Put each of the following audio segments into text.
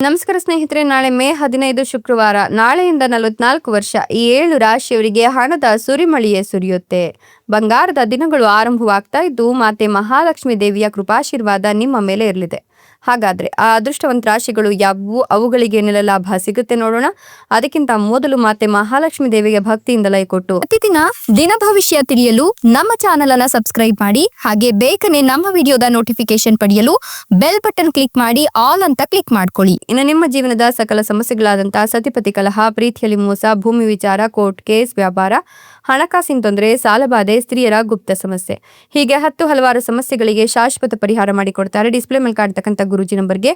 ನಮಸ್ಕಾರ ಸ್ನೇಹಿತರೆ, ನಾಳೆ ಮೇ 15 ಶುಕ್ರವಾರ. ನಾಳೆಯಿಂದ 44 ವರ್ಷ ಈ 7 ರಾಶಿಯವರಿಗೆ ಹಣದ ಸುರಿಮಳೆಯೇ ಸುರಿಯುತ್ತೆ. ಬಂಗಾರದ ದಿನಗಳು ಆರಂಭವಾಗ್ತಾ ಇದ್ದು ಮಾತೆ ಮಹಾಲಕ್ಷ್ಮಿ ದೇವಿಯ ಕೃಪಾಶೀರ್ವಾದ ನಿಮ್ಮ ಮೇಲೆ ಇರಲಿದೆ. ಹಾಗಾದ್ರೆ ಆ ಅದೃಷ್ಟವಂತ ರಾಶಿಗಳು ಯಾವುವು, ಅವುಗಳಿಗೆ ಏನೆಲ್ಲ ಲಾಭ ಸಿಗುತ್ತೆ ನೋಡೋಣ. ಅದಕ್ಕಿಂತ ಮೊದಲು ಮಾತೆ ಮಹಾಲಕ್ಷ್ಮಿ ದೇವಿಗೆ ಭಕ್ತಿಯಿಂದ ಲೈ ಕೊಟ್ಟು ಪ್ರತಿದಿನ ದಿನ ಭವಿಷ್ಯ ತಿಳಿಯಲು ನಮ್ಮ ಚಾನೆಲ್ ಅನ್ನ ಸಬ್ಸ್ಕ್ರೈಬ್ ಮಾಡಿ. ಹಾಗೆ ಬೇಗನೆ ನಮ್ಮ ವಿಡಿಯೋದ ನೋಟಿಫಿಕೇಶನ್ ಪಡೆಯಲು ಬೆಲ್ ಬಟನ್ ಕ್ಲಿಕ್ ಮಾಡಿ ಆಲ್ ಅಂತ ಕ್ಲಿಕ್ ಮಾಡ್ಕೊಳ್ಳಿ. ಇನ್ನು ನಿಮ್ಮ ಜೀವನದ ಸಕಲ ಸಮಸ್ಯೆಗಳಾದಂತಹ ಸತಿಪತಿ ಕಲಹ, ಪ್ರೀತಿಯಲ್ಲಿ ಮೋಸ, ಭೂಮಿ ವಿಚಾರ, ಕೋರ್ಟ್ ಕೇಸ್, ವ್ಯಾಪಾರ, ಹಣಕಾಸಿನ ತೊಂದರೆ, ಸಾಲಬಾಧೆ, ಸ್ತ್ರೀಯರ ಗುಪ್ತ ಸಮಸ್ಯೆ, ಹೀಗೆ ಹಲವಾರು ಸಮಸ್ಯೆಗಳಿಗೆ ಶಾಶ್ವತ ಪರಿಹಾರ ಮಾಡಿಕೊಡ್ತಾರೆ. ಡಿಸ್ಪ್ಲೇ ಮೇಲೆ ಕಾಣ್ತಕ್ಕಂಥ ಗುರುಜಿ ನಂಬರ್ಗೆ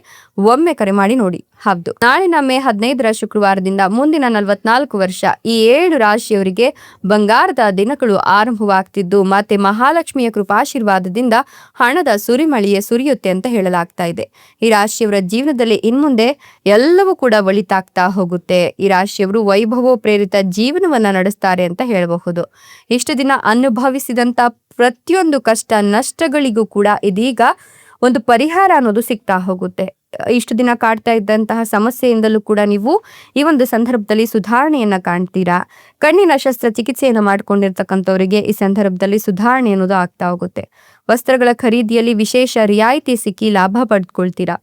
ಒಮ್ಮೆ ಕರೆ ಮಾಡಿ ನೋಡಿ. ಹೌದು, ನಾಳಿನ ಮೇ 15 ಶುಕ್ರವಾರದಿಂದ ಮುಂದಿನ 44 ವರ್ಷ ಈ 7 ರಾಶಿಯವರಿಗೆ ಬಂಗಾರದ ದಿನಗಳು ಆರಂಭವಾಗ್ತಿದ್ದು ಮತ್ತೆ ಮಹಾಲಕ್ಷ್ಮಿಯ ಕೃಪಾಶೀರ್ವಾದದಿಂದ ಹಣದ ಸುರಿಮಳೆಯೇ ಸುರಿಯುತ್ತೆ ಅಂತ ಹೇಳಲಾಗ್ತಾ ಇದೆ. ಈ ರಾಶಿಯವರ ಜೀವನದಲ್ಲಿ ಇನ್ಮುಂದೆ ಎಲ್ಲವೂ ಕೂಡ ಒಳಿತಾಗ್ತಾ ಹೋಗುತ್ತೆ. ಈ ರಾಶಿಯವರು ವೈಭವ ಪ್ರೇರಿತ ಜೀವನವನ್ನ ನಡೆಸ್ತಾರೆ ಅಂತ ಹೇಳಬಹುದು. ಇಷ್ಟು ದಿನ ಅನುಭವಿಸಿದಂತ ಪ್ರತಿಯೊಂದು ಕಷ್ಟ ನಷ್ಟಗಳಿಗೂ ಕೂಡ ಇದೀಗ ಒಂದು ಪರಿಹಾರ ಅನ್ನೋದು ಸಿಗ್ತಾ ಹೋಗುತ್ತೆ. ಇಷ್ಟು ದಿನ ಕಾಡ್ತಾ ಇದ್ದಂತಹ ಸಮಸ್ಯೆಯಿಂದಲೂ ಕೂಡ ನೀವು ಈ ಒಂದು ಸಂದರ್ಭದಲ್ಲಿ ಸುಧಾರಣೆಯನ್ನ ಕಾಣ್ತೀರಾ. ಕಣ್ಣಿನ ಶಸ್ತ್ರಚಿಕಿತ್ಸೆಯನ್ನು ಮಾಡ್ಕೊಂಡಿರ್ತಕ್ಕಂಥವರಿಗೆ ಈ ಸಂದರ್ಭದಲ್ಲಿ ಸುಧಾರಣೆ ಅನ್ನೋದು ಆಗ್ತಾ ಹೋಗುತ್ತೆ. ವಸ್ತ್ರಗಳ ಖರೀದಿಯಲ್ಲಿ ವಿಶೇಷ ರಿಯಾಯಿತಿ ಸಿಕ್ಕಿ ಲಾಭ ಪಡೆದುಕೊಳ್ತೀರಾ.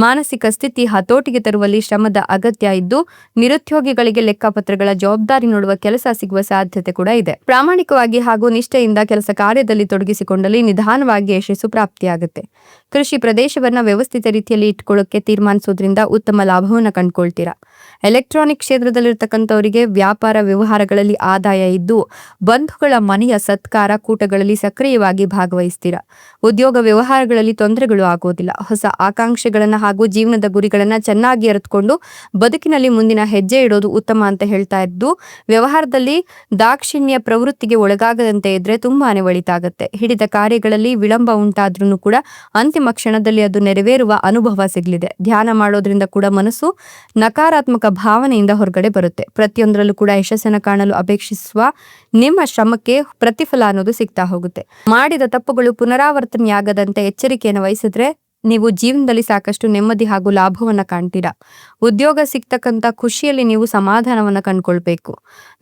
ಮಾನಸಿಕ ಸ್ಥಿತಿ ಹತೋಟಿಗೆ ತರುವಲ್ಲಿ ಶ್ರಮದ ಅಗತ್ಯ ಇದ್ದು ನಿರುದ್ಯೋಗಿಗಳಿಗೆ ಲೆಕ್ಕಪತ್ರಗಳ ಜವಾಬ್ದಾರಿ ನೋಡುವ ಕೆಲಸ ಸಿಗುವ ಸಾಧ್ಯತೆ ಕೂಡ ಇದೆ. ಪ್ರಾಮಾಣಿಕವಾಗಿ ಹಾಗೂ ನಿಷ್ಠೆಯಿಂದ ಕೆಲಸ ಕಾರ್ಯದಲ್ಲಿ ತೊಡಗಿಸಿಕೊಂಡಲ್ಲಿ ನಿಧಾನವಾಗಿ ಯಶಸ್ಸು ಪ್ರಾಪ್ತಿಯಾಗುತ್ತೆ. ಕೃಷಿ ಪ್ರದೇಶವನ್ನ ವ್ಯವಸ್ಥಿತ ರೀತಿಯಲ್ಲಿ ಇಟ್ಕೊಳ್ಳೋಕೆ ತೀರ್ಮಾನಿಸೋದ್ರಿಂದ ಉತ್ತಮ ಲಾಭವನ್ನ ಕಂಡುಕೊಳ್ತೀರಾ. ಎಲೆಕ್ಟ್ರಾನಿಕ್ ಕ್ಷೇತ್ರದಲ್ಲಿರ್ತಕ್ಕಂಥವರಿಗೆ ವ್ಯಾಪಾರ ವ್ಯವಹಾರಗಳಲ್ಲಿ ಆದಾಯ ಇದ್ದು ಬಂಧುಗಳ ಮನೆಯ ಸತ್ಕಾರ ಕೂಟಗಳಲ್ಲಿ ಸಕ್ರಿಯವಾಗಿ ಭಾಗವಹಿಸ್ತೀರಾ. ಉದ್ಯೋಗ ವ್ಯವಹಾರಗಳಲ್ಲಿ ತೊಂದರೆಗಳು ಆಗೋದಿಲ್ಲ. ಹೊಸ ಆಕಾಂಕ್ಷೆಗಳನ್ನ ಹಾಗೂ ಜೀವನದ ಗುರಿಗಳನ್ನ ಚೆನ್ನಾಗಿ ಅರಿತುಕೊಂಡು ಬದುಕಿನಲ್ಲಿ ಮುಂದಿನ ಹೆಜ್ಜೆ ಇಡೋದು ಉತ್ತಮ ಅಂತ ಹೇಳ್ತಾ ಇದ್ದು, ವ್ಯವಹಾರದಲ್ಲಿ ದಾಕ್ಷಿಣ್ಯ ಪ್ರವೃತ್ತಿಗೆ ಒಳಗಾಗದಂತೆ ಇದ್ರೆ ತುಂಬಾನೇ ಒಳಿತಾಗತ್ತೆ. ಹಿಡಿದ ಕಾರ್ಯಗಳಲ್ಲಿ ವಿಳಂಬ ಉಂಟಾದ್ರೂ ಕೂಡ ಅಂತಿಮ ಕ್ಷಣದಲ್ಲಿ ಅದು ನೆರವೇರುವ ಅನುಭವ ಸಿಗಲಿದೆ. ಧ್ಯಾನ ಮಾಡೋದ್ರಿಂದ ಕೂಡ ಮನಸ್ಸು ನಕಾರಾತ್ಮಕ ಭಾವನೆಯಿಂದ ಹೊರಗಡೆ ಬರುತ್ತೆ. ಪ್ರತಿಯೊಂದರಲ್ಲೂ ಕೂಡ ಯಶಸ್ಸನ್ನು ಕಾಣಲು ಅಪೇಕ್ಷಿಸುವ ನಿಮ್ಮ ಶ್ರಮಕ್ಕೆ ಪ್ರತಿಫಲ ಅನ್ನೋದು ಸಿಗ್ತಾ ಹೋಗುತ್ತೆ. ಮಾಡಿದ ತಪ್ಪುಗಳು ಪುನರಾವರ್ತನೆಯಾಗದಂತೆ ಎಚ್ಚರಿಕೆಯನ್ನು ವಹಿಸಿದ್ರೆ ನೀವು ಜೀವನದಲ್ಲಿ ಸಾಕಷ್ಟು ನೆಮ್ಮದಿ ಹಾಗೂ ಲಾಭವನ್ನ ಕಾಣ್ತೀರಾ. ಉದ್ಯೋಗ ಸಿಗ್ತಕ್ಕಂಥ ಖುಷಿಯಲ್ಲಿ ನೀವು ಸಮಾಧಾನವನ್ನ ಕಂಡುಕೊಳ್ಬೇಕು.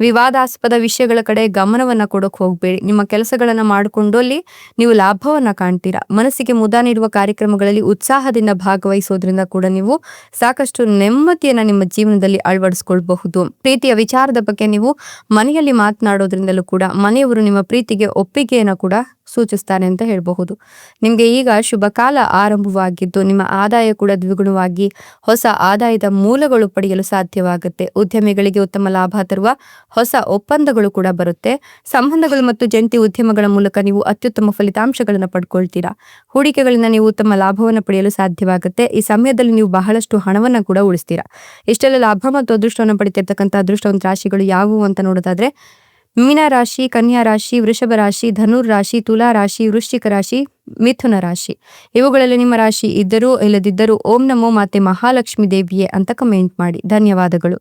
ವಿವಾದಾಸ್ಪದ ವಿಷಯಗಳ ಕಡೆ ಗಮನವನ್ನ ಕೊಡೋಕೆ ಹೋಗ್ಬೇಡಿ. ನಿಮ್ಮ ಕೆಲಸಗಳನ್ನ ಮಾಡಿಕೊಂಡು ಅಲ್ಲಿ ನೀವು ಲಾಭವನ್ನ ಕಾಣ್ತೀರಾ. ಮನಸ್ಸಿಗೆ ಮುದ ನೀಡುವ ಕಾರ್ಯಕ್ರಮಗಳಲ್ಲಿ ಉತ್ಸಾಹದಿಂದ ಭಾಗವಹಿಸೋದ್ರಿಂದ ಕೂಡ ನೀವು ಸಾಕಷ್ಟು ನೆಮ್ಮದಿಯನ್ನ ನಿಮ್ಮ ಜೀವನದಲ್ಲಿ ಅಳವಡಿಸ್ಕೊಳ್ಬಹುದು. ಪ್ರೀತಿಯ ವಿಚಾರದ ಬಗ್ಗೆ ನೀವು ಮನೆಯಲ್ಲಿ ಮಾತನಾಡೋದ್ರಿಂದಲೂ ಕೂಡ ಮನೆಯವರು ನಿಮ್ಮ ಪ್ರೀತಿಗೆ ಒಪ್ಪಿಗೆಯನ್ನ ಕೂಡ ಸೂಚಿಸ್ತಾರೆ ಅಂತ ಹೇಳಬಹುದು. ನಿಮ್ಗೆ ಈಗ ಶುಭ ಕಾಲ ಆರಂಭವಾಗಿದ್ದು ನಿಮ್ಮ ಆದಾಯ ಕೂಡ ದ್ವಿಗುಣವಾಗಿ ಹೊಸ ಆದಾಯದ ಮೂಲಗಳು ಪಡೆಯಲು ಸಾಧ್ಯವಾಗುತ್ತೆ. ಉದ್ಯಮಿಗಳಿಗೆ ಉತ್ತಮ ಲಾಭ ತರುವ ಹೊಸ ಒಪ್ಪಂದಗಳು ಕೂಡ ಬರುತ್ತೆ. ಸಂಬಂಧಗಳು ಮತ್ತು ಜಂಟಿ ಉದ್ಯಮಗಳ ಮೂಲಕ ನೀವು ಅತ್ಯುತ್ತಮ ಫಲಿತಾಂಶಗಳನ್ನು ಪಡ್ಕೊಳ್ತೀರಾ. ಹೂಡಿಕೆಗಳಿಂದ ನೀವು ಉತ್ತಮ ಲಾಭವನ್ನು ಪಡೆಯಲು ಸಾಧ್ಯವಾಗುತ್ತೆ. ಈ ಸಮಯದಲ್ಲಿ ನೀವು ಬಹಳಷ್ಟು ಹಣವನ್ನ ಕೂಡ ಉಳಿಸ್ತೀರಾ. ಇಷ್ಟೆಲ್ಲ ಲಾಭ ಮತ್ತು ಅದೃಷ್ಟವನ್ನು ಪಡಿತಿರ್ತಕ್ಕಂಥ ಅದೃಷ್ಟವಂತ ರಾಶಿಗಳು ಯಾವುವು ಅಂತ ನೋಡೋದಾದ್ರೆ ಮೀನ ರಾಶಿ, ಕನ್ಯಾ ರಾಶಿ, ವೃಷಭ ರಾಶಿ, ಧನುರ್ ರಾಶಿ, ತುಲಾ ರಾಶಿ, ವೃಶ್ಚಿಕ ರಾಶಿ, ಮಿಥುನ ರಾಶಿ. ಇವುಗಳಲ್ಲಿ ನಿಮ್ಮ ರಾಶಿ ಇದ್ದರೂ ಇಲ್ಲದಿದ್ದರೂ ಓಂ ನಮೋ ಮಾತೆ ಮಹಾಲಕ್ಷ್ಮಿ ದೇವಿಯೇ ಅಂತ ಕಮೆಂಟ್ ಮಾಡಿ. ಧನ್ಯವಾದಗಳು.